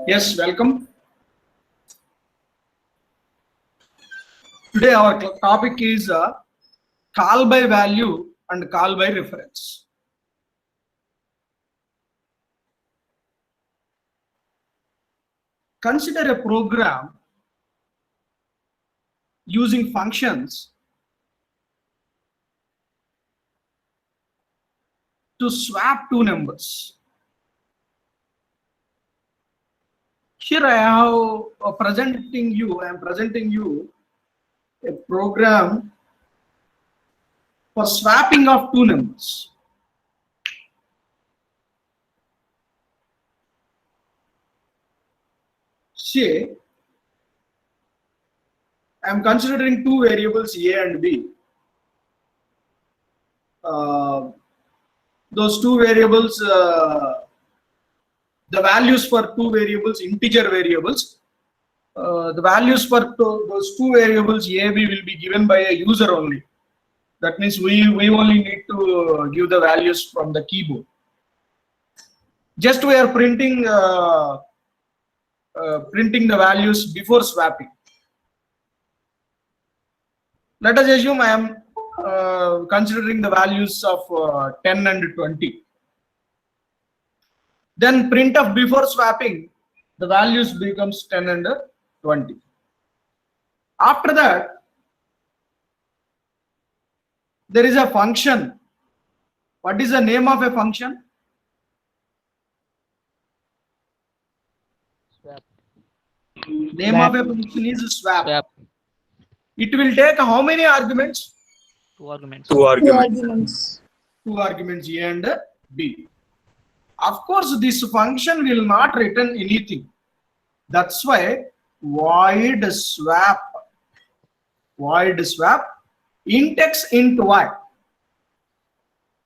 Yes, welcome. Today our topic is call by value and call by reference. Consider a program using functions to swap two numbers. Here I am presenting you a program for swapping of two numbers. Say I am considering two variables A and B. Those two variables, the values for two variables, integer variables, the values for those two variables A, B will be given by a user only. That means we only need to give the values from the keyboard. Just we are printing the values before swapping. Let us assume I am considering the values of 10 and 20. Then printf before swapping, the values becomes 10 and 20. After that, there is a function. What is the name of a function? Swap. Name of a function is swap. It will take how many arguments? Two arguments. Two arguments. Two arguments A and B. Of course, this function will not return anything. That's why void swap. Void swap int x int y.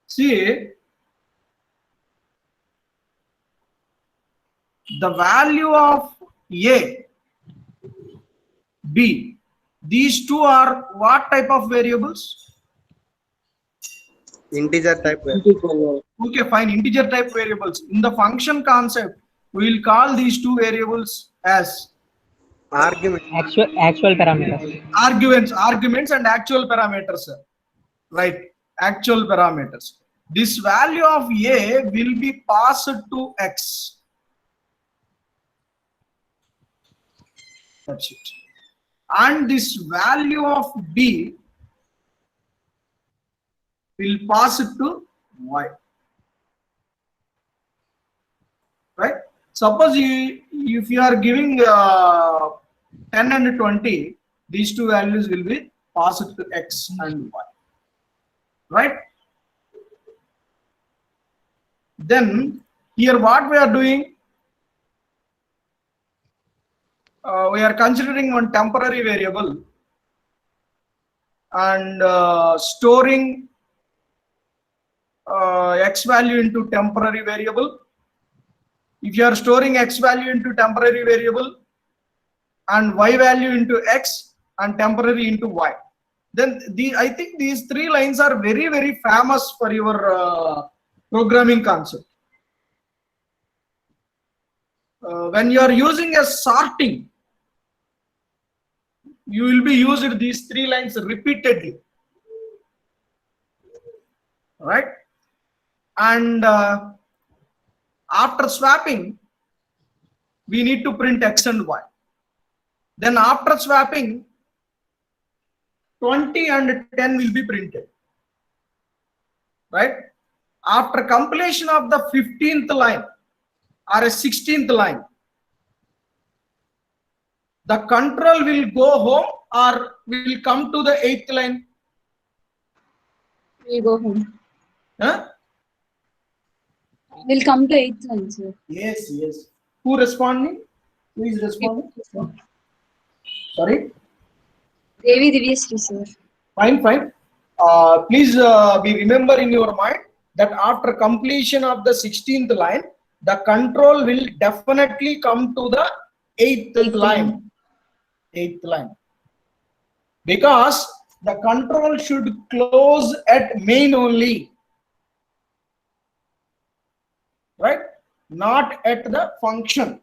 See, the value of A, B, these two are what type of variables? Integer type variable. Okay, fine. Integer type variables. In the function concept, we will call these two variables as Argument. Actual parameters. arguments and actual parameters, sir. Right? Actual parameters. This value of A will be passed to X. That's it. And this value of B will pass it to Y. Right? Suppose if you are giving 10 and 20, these two values will be passed to X and Y. Right? Then here what we are doing? We are considering one temporary variable and storing X value into temporary variable. If you are storing X value into temporary variable and Y value into X and temporary into Y, then I think these three lines are very, very famous for your programming concept. When you are using a sorting, you will be using these three lines repeatedly. Right? And after swapping, we need to print X and Y. Then after swapping, 20 and 10 will be printed. Right? After completion of the 15th line or a 16th line, the control will go home or will come to the 8th line? We'll go home. Huh? We'll come to 8th line, sir. Yes, yes. Who responding? Who is responding? Sorry? Devi Divyasri, sir. Fine, fine. Please be remember in your mind that after completion of the 16th line, the control will definitely come to the 8th line. 8th line. Because the control should close at main only. Right? Not at the function.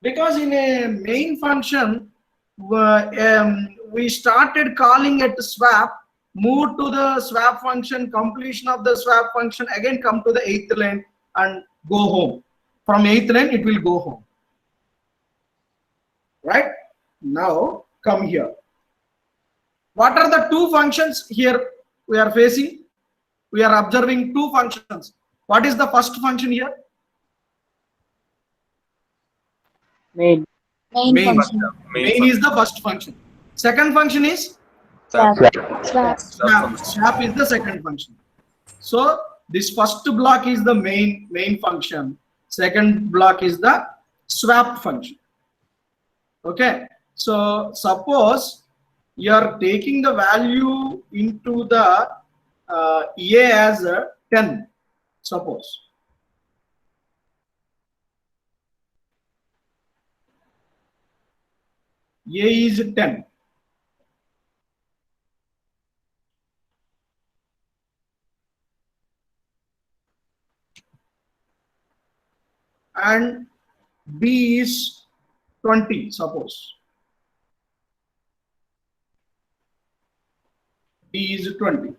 Because in a main function, we started calling it swap, move to the swap function, completion of the swap function, again come to the 8th line and go home. From 8th line, it will go home. Right? Now, come here. What are the two functions here we are facing? We are observing two functions. What is the first function here? Main. Main function. Main is the first function. Second function is Swap. swap. Swap is the second function. So this first block is the main function. Second block is the swap function. Okay. So suppose you are taking the value into the A as 10. Suppose. A is 10. And B is 20, suppose. B is 20.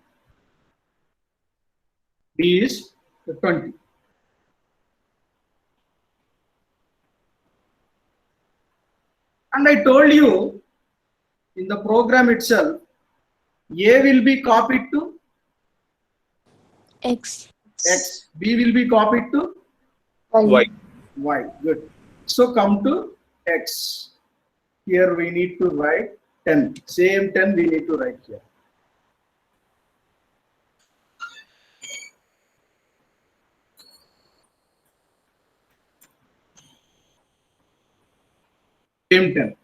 B is 20. And I told you in the program itself, A will be copied to X. X, B will be copied to Y. Y. Good. So come to X. Here we need to write 10. Same 10 we need to write here. Same 10.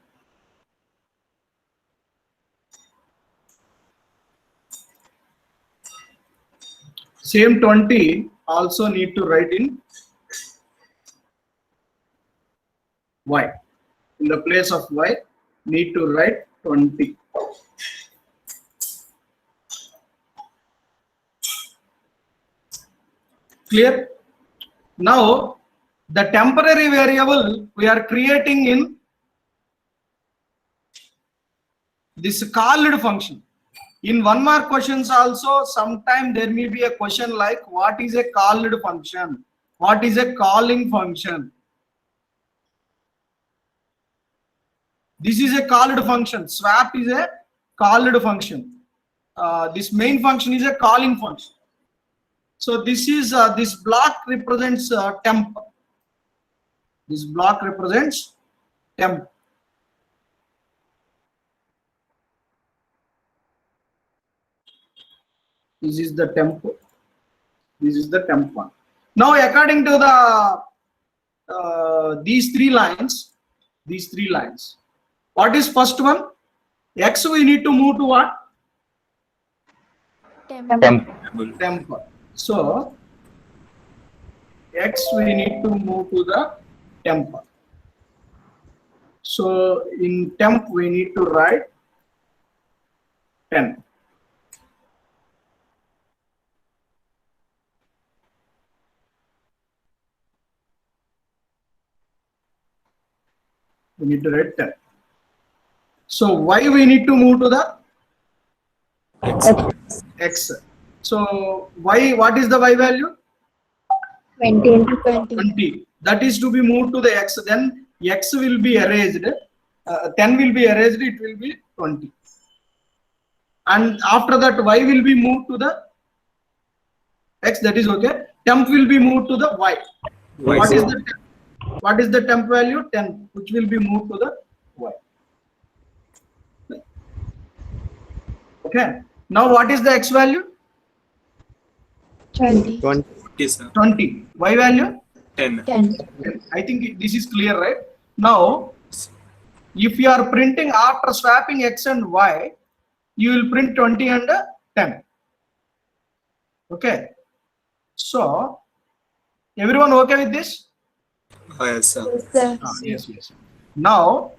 Same 20 also need to write in Y. In the place of Y, need to write 20. Clear? Now, the temporary variable we are creating in this called function. In 1 mark questions also, sometime there may be a question like, what is a called function? What is a calling function? This is a called function. Swap is a called function. This main function is a calling function. So this is this block represents temp. This block represents temp. This is the temp. This is the temp one. Now, according to the these three lines, what is first one? X we need to move to what? Temp. Temp. So X we need to move to the temp. So in temp we need to write 10. We need to write 10. So why we need to move to the X. So y, what is the y value? 20. 20. That is to be moved to the X. Then X will be erased. 10 will be erased. It will be 20. And after that, y will be moved to the X. That is okay. Temp will be moved to the y. What is the temp? What is the temp value? 10, which will be moved to the y. Okay. Now what is the X value? 20. 20. Y value? 10. 10. I think this is clear, right? Now, if you are printing after swapping X and Y, you will print 20 and 10. Okay. So, everyone okay with this? Yes, sir. Yes, sir. Yes. Now,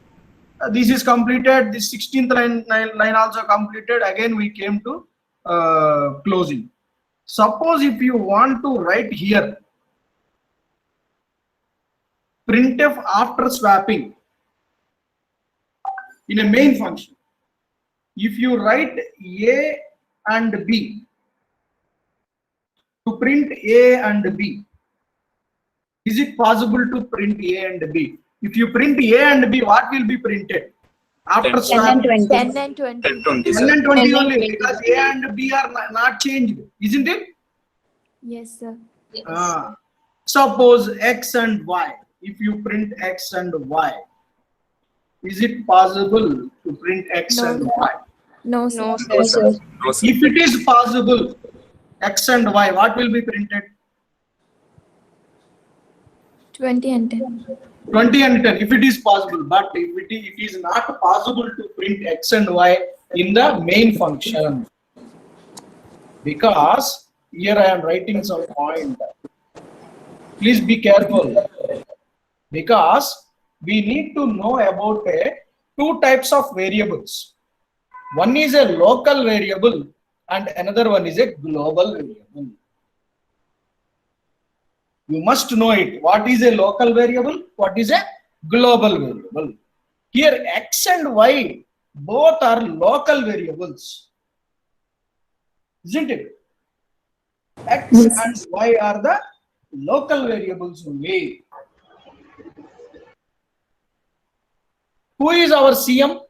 this is completed. This 16th line also completed. Again, we came to closing. Suppose if you want to write here, printf after swapping in a main function. If you write A and B to print A and B, is it possible to print A and B? If you print A and B, what will be printed? After 10 10 swap, and 20. 10 and 20. 10, 20, 10 sir. and 20 10 and only, 20. because A and B are not changed, isn't it? Yes, sir. Ah. Suppose X and Y. If you print X and Y, is it possible to print X No, and sir. Y? No, sir. No, Yes, sir. sir. No, sir. If it is possible, X and Y, what will be printed? 20 and 10. 20 and 10, if it is possible. But if it is not possible to print X and Y in the main function, because here I am writing some point. Please be careful, because we need to know about two types of variables. One is a local variable and another one is a global variable. You must know it. What is a local variable? What is a global variable? Here X and Y both are local variables, isn't it? X Yes. and Y are the local variables only. Who is our CM?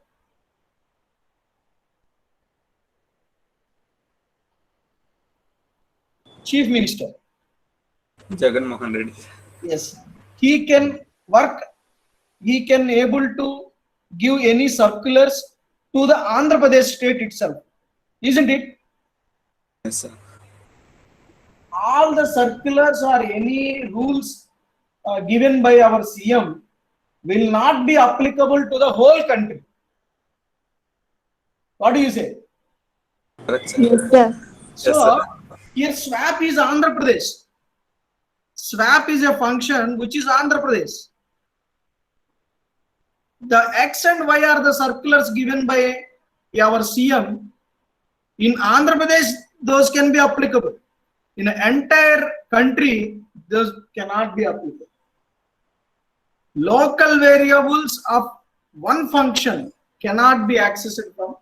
Chief Minister. Jagan Mohan Reddy. Yes. He can work, he can able to give any circulars to the Andhra Pradesh state itself, isn't it? Yes, sir. All the circulars or any rules given by our CM will not be applicable to the whole country. What do you say? Correct, sir. Yes, sir. So, sir. here swap is Andhra Pradesh. Swap is a function which is Andhra Pradesh. The X and Y are the circulars given by our CM. In Andhra Pradesh, those can be applicable. In an entire country, those cannot be applicable. Local variables of one function cannot be accessed from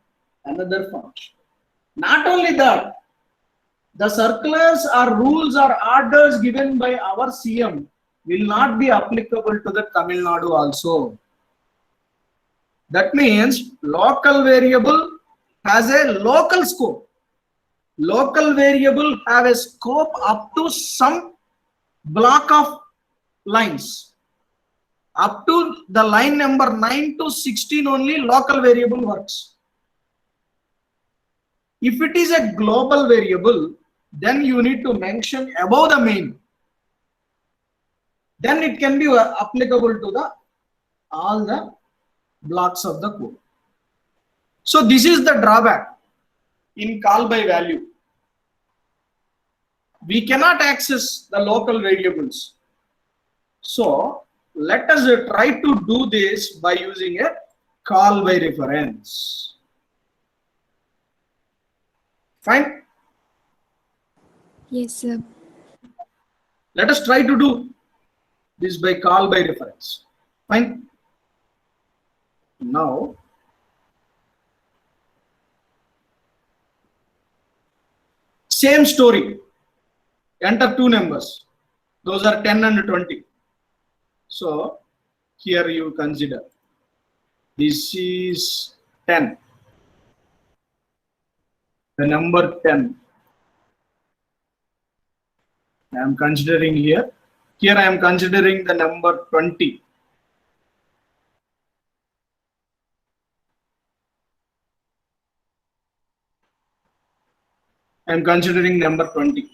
another function. Not only that, the circulars or rules or orders given by our CM will not be applicable to the Tamil Nadu also. That means local variable has a local scope. Local variable have a scope up to some block of lines. Up to the line number 9 to 16 only local variable works. If it is a global variable, then you need to mention above the main. Then it can be applicable to the all the blocks of the code. So this is the drawback in call by value. We cannot access the local variables. So let us try to do this by using a call by reference. Fine. Yes, sir. Let us try to do this by call by reference. Fine. Now, same story. Enter two numbers. Those are 10 and 20. So, here you consider. This is 10. The number 10. I am considering here. Here I am considering the number 20. I am considering number 20.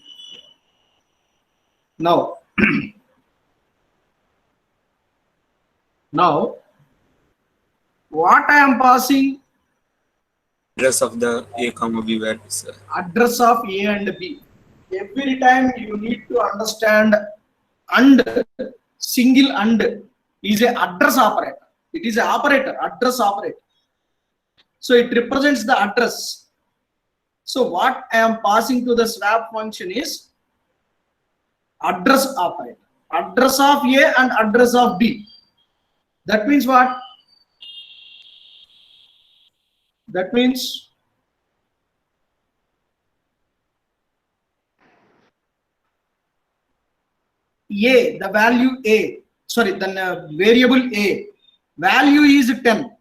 Now, now, what I am passing? Address of the A, B value, sir. Address of A and B. Every time you need to understand and, single and is a address operator. It is an operator, address operator. So it represents the address. So what I am passing to the swap function is address operator. Address of A and address of B. That means what? That means A, the value A, sorry, the variable A, value is 10.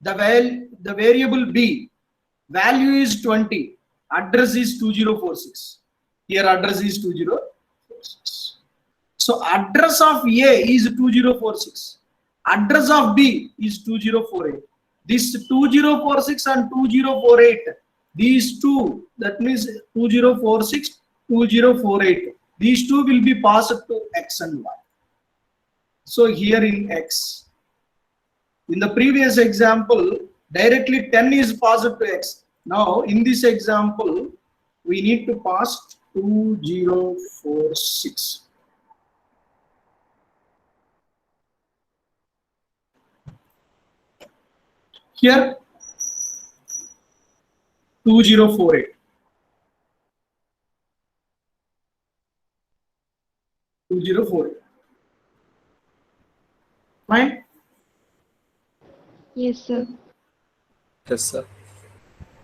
The variable B, value is 20. Address is 2046. Here address is 2046. So address of A is 2046. Address of B is 2048. This 2046 and 2048, these two, that means 2046, 2048, these two will be passed to X and Y. So here in X, in the previous example, directly 10 is passed to X. Now in this example, we need to pass 2046. Here 2048. 2048. Fine. Yes, sir. Yes, sir.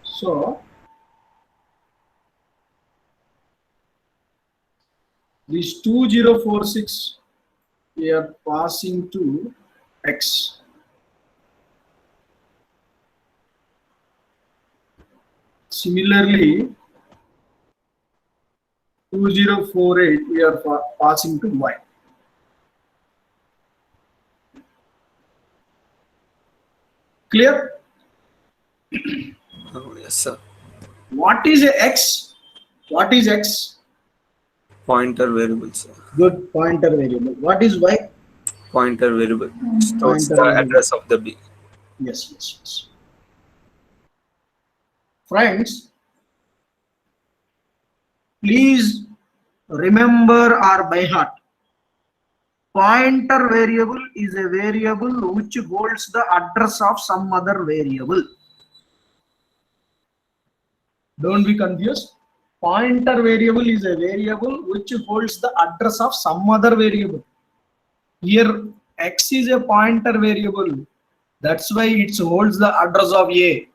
So this 2046 we are passing to X. Similarly, 2048 we are passing to Y. Clear? Oh, yes, sir. What is a X? What is X? Pointer variable, sir. Good, pointer variable. What is Y? Pointer variable stores Pointer the variable. address of the B. Yes, yes, yes. Friends, please remember or by heart. Pointer variable is a variable which holds the address of some other variable. Don't be confused. Pointer variable is a variable which holds the address of some other variable. Here X is a pointer variable. That's why it holds the address of A.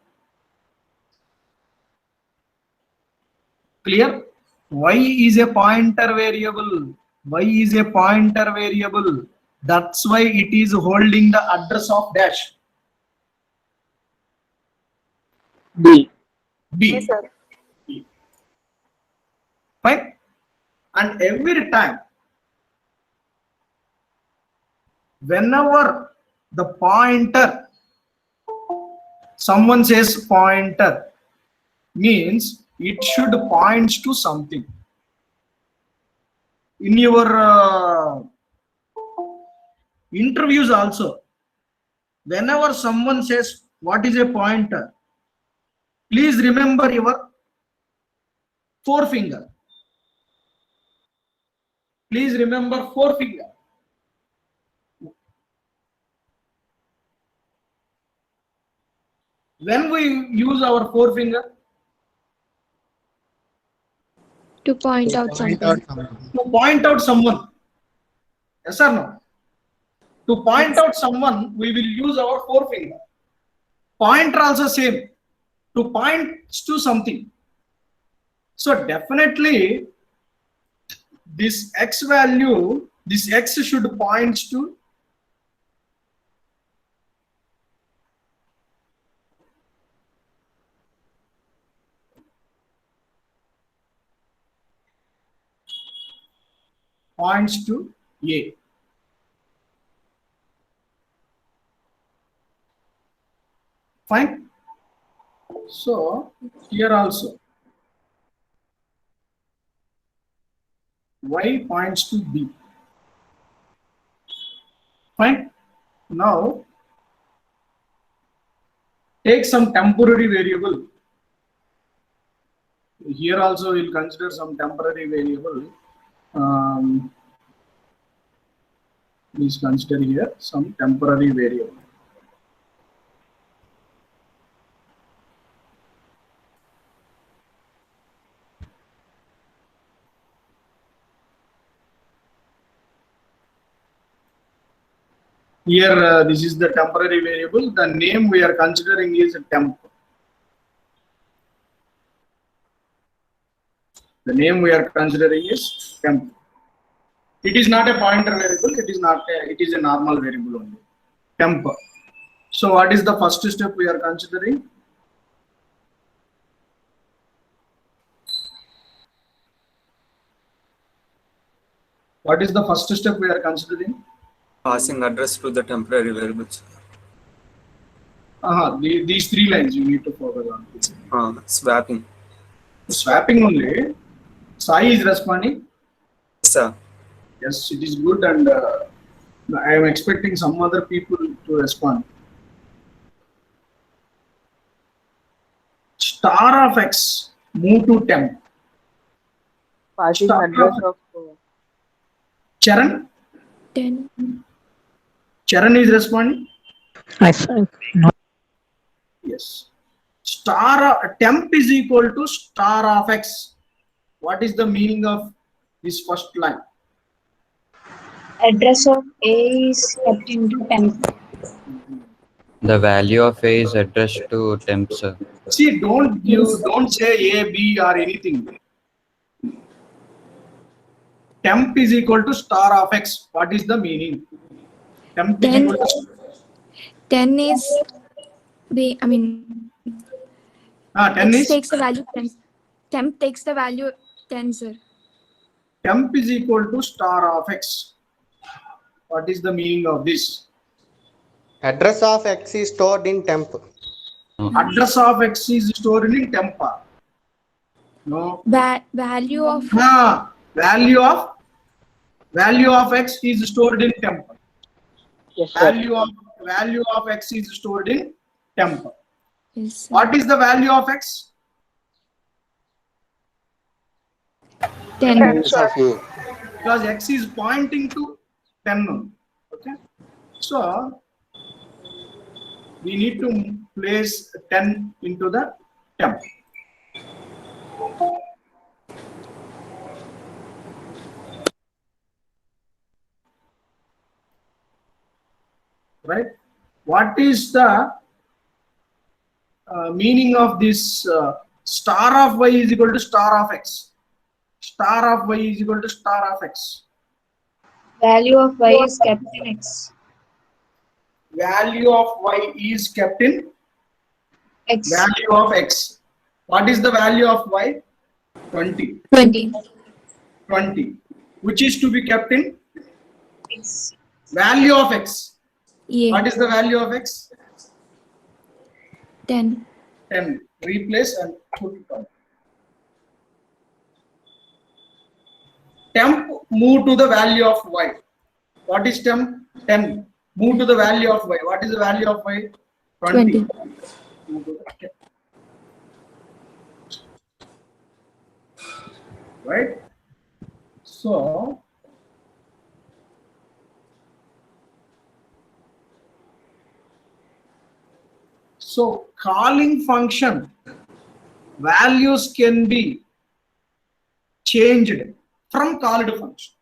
Clear? Y is a pointer variable. Y is a pointer variable. That's why it is holding the address of dash. B. B. Yes, sir. Fine. And every time, whenever the pointer, someone says pointer, means it should point to something. In your interviews also, whenever someone says what is a pointer, please remember your forefinger. Please remember forefinger. When we use our forefinger, To point out something. to point out someone. Yes or no? To point out someone, we will use our forefinger. Pointer also same. To point to something. So definitely this X value, this X should point to A. Fine. So here also Y points to B. Fine. Now take some temporary variable. Here also we'll consider some temporary variable. Please consider here some temporary variable. Here, this is the temporary variable. The name we are considering is temp. The name we are considering is temp. It is not a pointer variable. It is not. It is a normal variable only. Temp. So, what is the first step we are considering? What is the first step we are considering? Passing address to the temporary variables. These three lines you need to focus on. Swapping. Swapping only. Sai is responding. Sir. Yes, it is good, and I am expecting some other people to respond. Star of X move to temp. Passing Star address of Charan. 10. Charan is responding. no. Yes. Temp is equal to star of X. What is the meaning of this first line? Address of A is kept into temp. The value of A is addressed to temp, sir. See, don't say A, B or anything. Temp is equal to star of X. What is the meaning? Temp is 10. equal to 10 is the, 10 X is takes the value 10. Temp takes the value 10, sir. temp is equal to star of X. What is the meaning of this? Address of X is stored in temp. Address of X is stored in temp. No. Value of Value of X is stored in temp. Yes, sir. Value of X is stored in temp. yes, sir. What is the value of X? 10. Address of A. Because X is pointing to 10. Okay. So we need to place 10 into the temp. Right? What is the meaning of this star of Y is equal to star of X? Star of Y is equal to star of X. Value of Y is kept in X. Value of Y is kept in X. value of X. What is the value of Y? 20. 20. 20. Which is to be kept in X. value of X. Yeah. What is the value of X? 10. 10. Replace and put it on. Temp move to the value of Y. What is temp? 10. Move to the value of Y. What is the value of Y? 20. 20. Move to the 10. Right? So, calling function values can be changed from called function.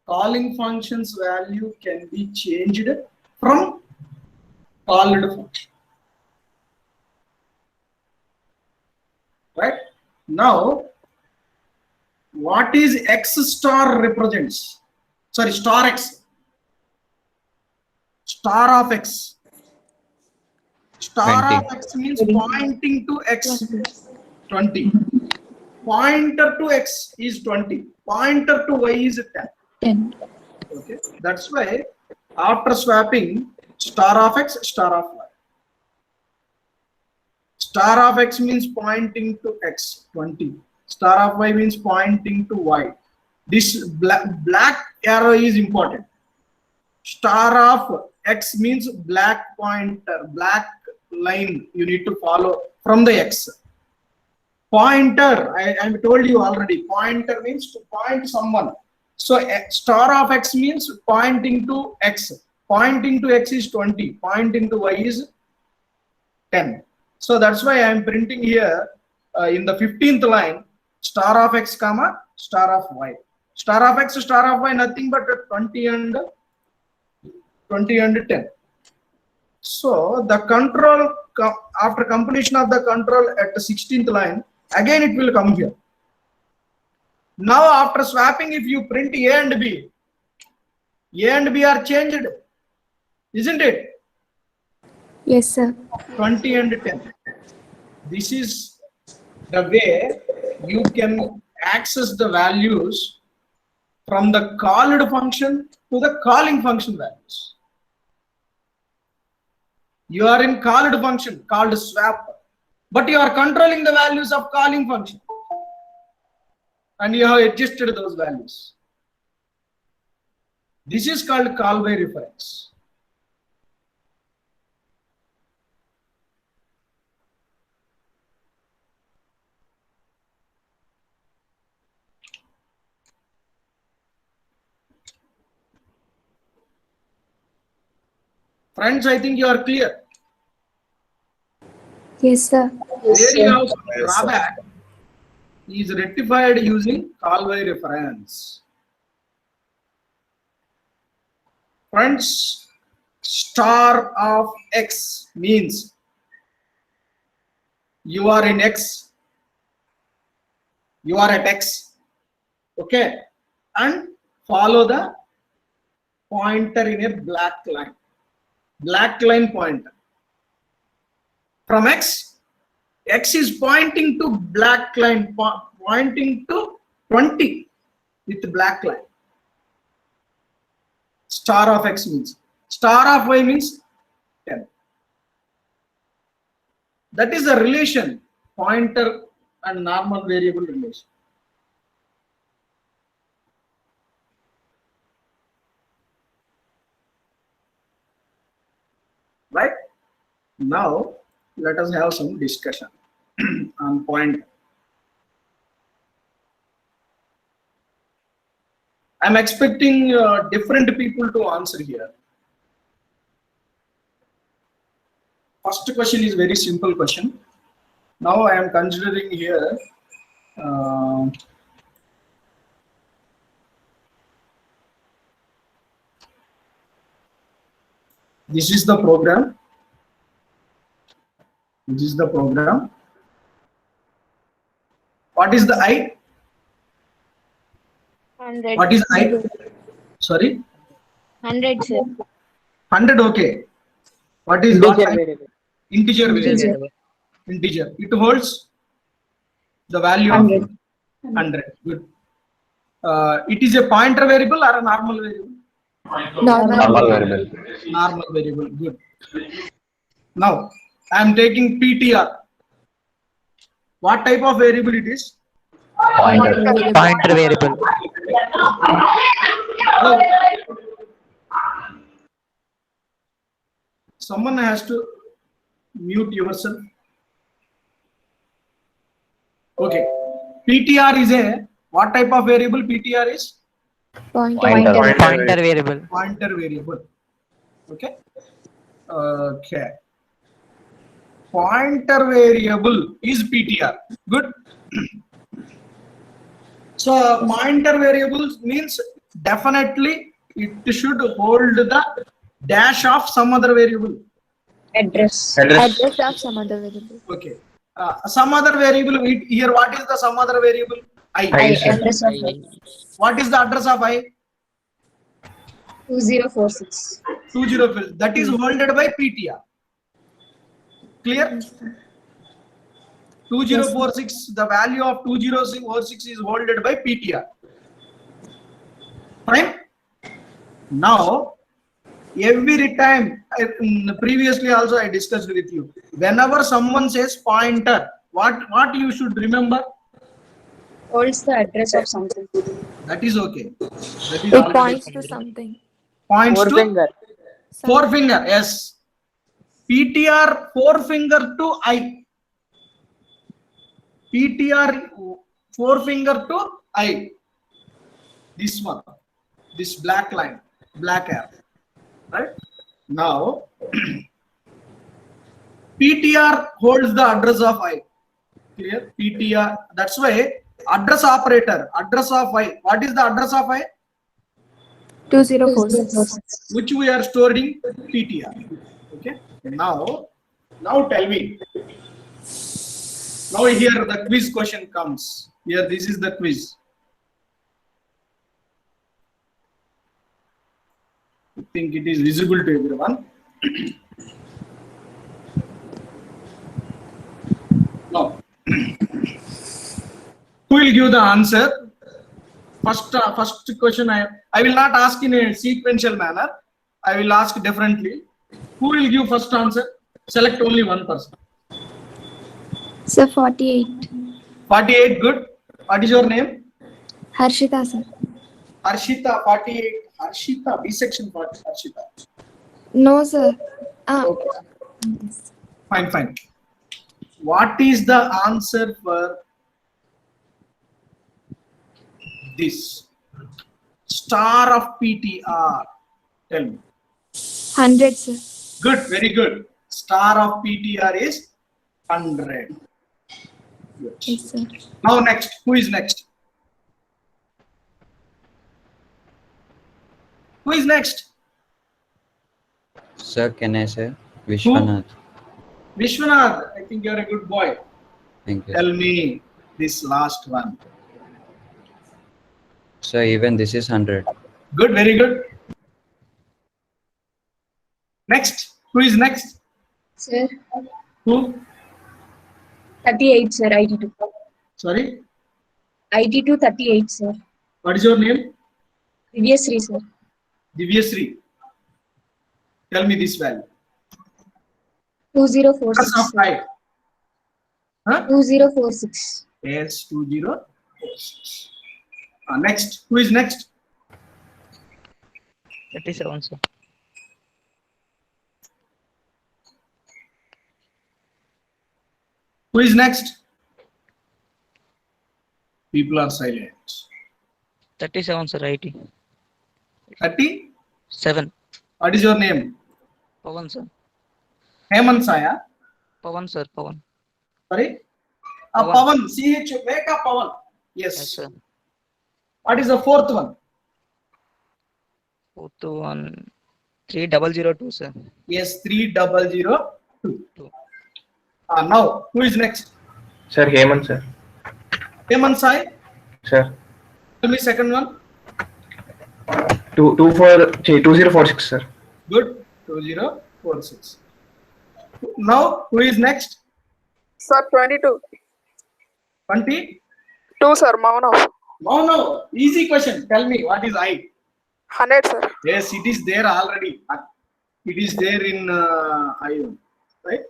Calling function's value can be changed from called function. Right? Now, what is X star represents? Sorry, star X. Star of X. Star 20. of X means pointing to X. 20. Pointer to X is 20. Pointer to Y is 10. 10. Okay. That's why after swapping star of X, star of Y. Star of X means pointing to X, 20. Star of Y means pointing to Y. This black arrow is important. Star of X means black pointer, black line you need to follow from the X. Pointer, I told you already, pointer means to point someone. So star of X means pointing to X. Pointing to X is 20, pointing to Y is 10. So that's why I am printing here in the 15th line, star of X comma star of Y. Star of X, star of Y, nothing but 20 and 20 and 10. So the control after completion of the control at the 16th line, again it will come here. Now after swapping, if you print A and B are changed, isn't it? Yes, sir. 20 and 10. This is the way you can access the values from the called function to the calling function values. You are in called function called swap, but you are controlling the values of calling function and you have adjusted those values. This is called call by reference. Friends, I think you are clear. Yes, sir. Where you have some Yes, sir. drawback is rectified using call by reference. Friends, star of X means you are in X, you are at X, okay, and follow the pointer in a black line pointer. From X is pointing to black line, pointing to 20 with black line. Star of X means. Star of Y means 10. That is the relation, pointer and normal variable relation. Right? Now, let us have some discussion on pointer. I'm expecting different people to answer here. First question is very simple question. Now I am considering here this is the program. This is the program. What is the I? 100. What is I? Sorry? 100, sir. 100, okay. What is what? Integer variable. Integer variable. Integer. It holds the value of 100. Good. It is a pointer variable or a normal variable? Normal. variable. Normal variable. Good. Now, I am taking PTR. What type of variable it is? Pointer variable. Now, someone has to mute yourself. Okay. PTR is a what type of variable? PTR is Pointer. Pointer variable. pointer variable. Okay. Okay. Pointer variable is PTR. Good. So pointer variable means definitely it should hold the dash of some other variable. Address. Address of some other variable. Okay. Some other variable here. What is the some other variable? I. Address of I. What is the address of I? 2046. 20. That is holded by PTR. Clear? 2046. The value of 2046 is holded by PTR. Fine. Now, every time, previously also I discussed with you. Whenever someone says pointer, what you should remember? Holds the address of something. That is okay. That is It already points to something. points to Forefinger. forefinger. Yes. PTR forefinger to I. PTR forefinger to I. This one. This black line. Black arrow. Right? Now, PTR holds the address of I. Clear? PTR. That's why address operator. Address of I. What is the address of I? 2046. which we are storing PTR. Okay. Now tell me. Now here the quiz question comes. Here this is the quiz. I think it is visible to everyone. Now, who will give the answer? First question I will not ask in a sequential manner. I will ask differently. Who will give first answer? Select only one person. Sir, 48. 48, good. What is your name? Harshita, sir. Harshita, 48. Harshita, B section 40. Harshita. No, sir. Okay. Fine. What is the answer for this? Star of PTR. Tell me. 100, sir. Good, very good. Star of PTR is 100. Good. Yes, sir. Now next, who is next? Who is next? Sir, can I say? Vishwanath. Vishwanath, I think you're a good boy. Thank you. Tell me this last one. Sir, even this is 100. Good, very good. Next, who is next? Sir, Who? 38, sir, IT2. Sorry, IT2 38, sir. what is your name? Divyasri, sir. Divyasri. Tell me this value. 2046, Plus of sir. 5. Huh? 2046. Yes, 2046. Next, who is next? 37, sir. Who is next? People are silent. 37, sir. IT. 30. 7. What is your name? Pawan, sir. Hemant Saya. Pawan, sir. Pawan. Sorry? Pawan. Pawan. CH. Make a Pawan. Yes, Yes. sir. What is the fourth one? 421. 3002, sir. Yes, 3002. Two. Now, who is next? Sir, Hemant, sir. Hemant Sai. Sir, Tell me second one. 2046, sir. Good. 2046. Now, who is next? Sir, 22. 20? 2, sir, Maunov. No. Easy question. Tell me, what is I? 100, sir. Yes, it is there already. It is there in I1. Right?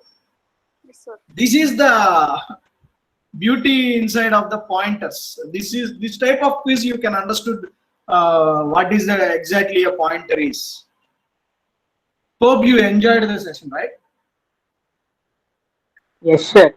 Yes, sir. This is the beauty inside of the pointers. This type of quiz you can understood what is exactly a pointer is. Hope you enjoyed the session, right? Yes, sir.